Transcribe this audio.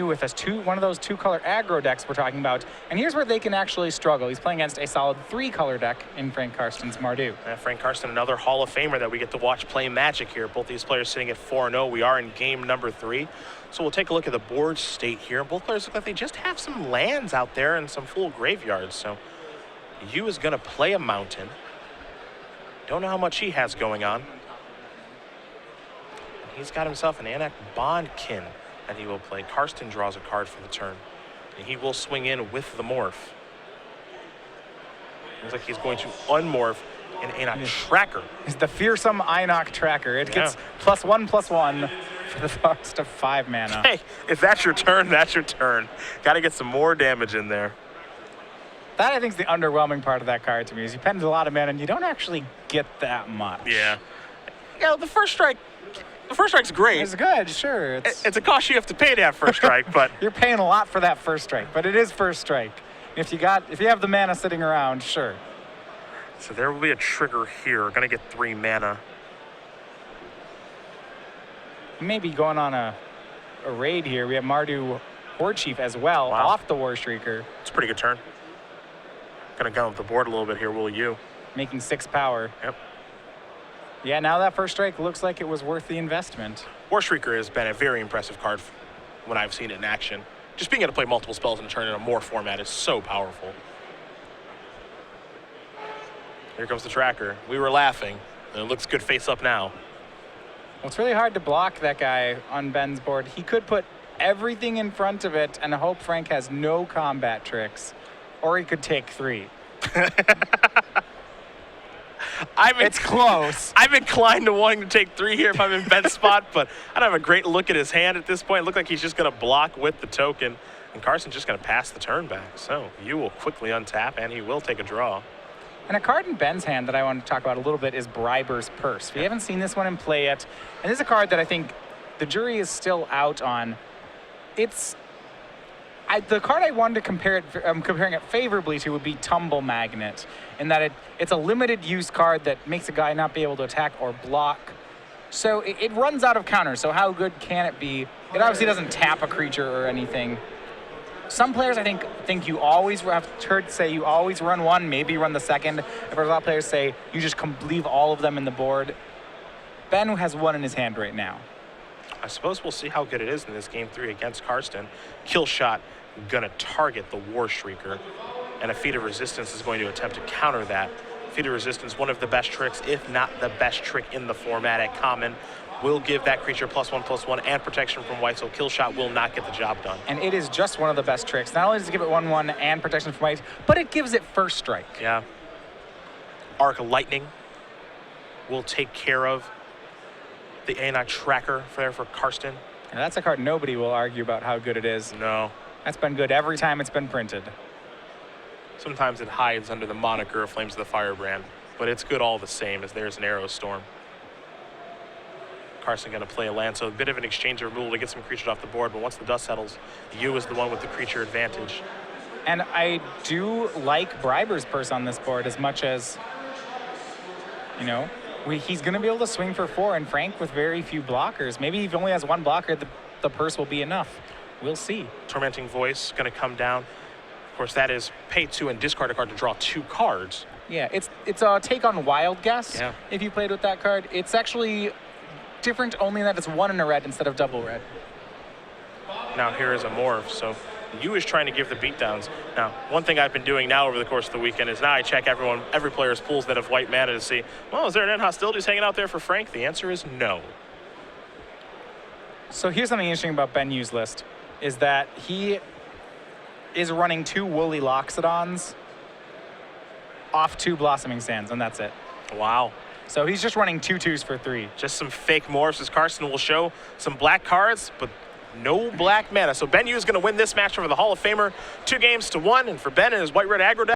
Yu with one of those two-color aggro decks we're talking about. And here's where they can actually struggle. He's playing against a solid three-color deck in Frank Karsten's Mardu. Frank Karsten, another Hall of Famer that we get to watch play Magic here. Both these players sitting at 4-0. We are in game number 3. So we'll take a look at the board state here. Both players look like they just have some lands out there and some full graveyards. So Yu is going to play a mountain. Don't know how much he has going on. He's got himself an Anak Bondkin that he will play. Karsten draws a card for the turn, and he will swing in with the morph. Looks like he's going to unmorph an Anak Tracker. It's the fearsome Anak Tracker. It gets +1/+1 for the cost of 5 mana. Hey, if that's your turn, that's your turn. Got to get some more damage in there. That, I think, is the underwhelming part of that card to me, is you spend a lot of mana and you don't actually get that much. Yeah. Yeah, the first strike's great. It's good, sure. It's a cost you have to pay to have first strike, but you're paying a lot for that first strike, but it is first strike. If you have the mana sitting around, sure. So there will be a trigger here. Gonna get 3 mana. Maybe going on a raid here. We have Mardu Horde Chief as well, off the War Shrieker. It's a pretty good turn. Gonna gun up the board a little bit here, will you? Making 6 power. Yep. Yeah, now that first strike looks like it was worth the investment. War Shrieker has been a very impressive card when I've seen it in action. Just being able to play multiple spells in a turn in a more format is so powerful. Here comes the tracker. We were laughing, and it looks good face up now. Well, it's really hard to block that guy on Ben's board. He could put everything in front of it and hope Frank has no combat tricks, or he could take 3. It's close. I'm inclined to wanting to take 3 here if I'm in Ben's spot, but I don't have a great look at his hand at this point. It looked like he's just going to block with the token, and Karsten's just going to pass the turn back. So you will quickly untap, and he will take a draw. And a card in Ben's hand that I want to talk about a little bit is Briber's Purse. We haven't seen this one in play yet, and this is a card that I think the jury is still out on. The card I wanted to comparing it favorably to would be Tumble Magnet, in that it's a limited use card that makes a guy not be able to attack or block. So it runs out of counters, so how good can it be? It obviously doesn't tap a creature or anything. Some players, I think you always, I've heard say you always run one, maybe run the second. I've heard a lot of players say you just leave all of them in the board. Ben has one in his hand right now. I suppose we'll see how good it is in this game 3 against Karsten. Kill shot gonna target the War Shrieker, and a Feat of Resistance is going to attempt to counter that. Feat of Resistance, one of the best tricks, if not the best trick in the format at common, will give that creature +1/+1 and protection from white, so Kill Shot will not get the job done. And it is just one of the best tricks. Not only does it give it 1/1 and protection from white, but it gives it first strike. Yeah. Arc Lightning will take care of the Anak Tracker for Karsten. And that's a card nobody will argue about how good it is. No. That's been good every time it's been printed. Sometimes it hides under the moniker of Flames of the Firebrand, but it's good all the same, as there's an Arrow Storm. Karsten going to play a land, so a bit of an exchange of removal to get some creatures off the board, but once the dust settles, Yu is the one with the creature advantage. And I do like Briber's Purse on this board as much as, he's going to be able to swing for 4, and Frank with very few blockers. Maybe if he only has 1 blocker, the Purse will be enough. We'll see. Tormenting Voice going to come down. Of course, that is pay 2 and discard a card to draw 2 cards. Yeah, it's a take on Wild Guess. Yeah. If you played with that card, it's actually different only in that it's 1 in a red instead of double red. Now here is a morph, so Yu is trying to give the beatdowns. Now, one thing I've been doing now over the course of the weekend is now I check every player's pools that have white mana to see, well, is there an End Hostilities hanging out there for Frank? The answer is no. So here's something interesting about Ben Yu's list, is that he is running 2 Woolly Loxodons off 2 Blossoming Sands, and that's it. Wow. So he's just running 2/2s for 3. Just some fake morphs, as Karsten will show some black cards, but no black mana. So Ben Yu is going to win this match over the Hall of Famer 2-1, and for Ben and his white-red aggro deck.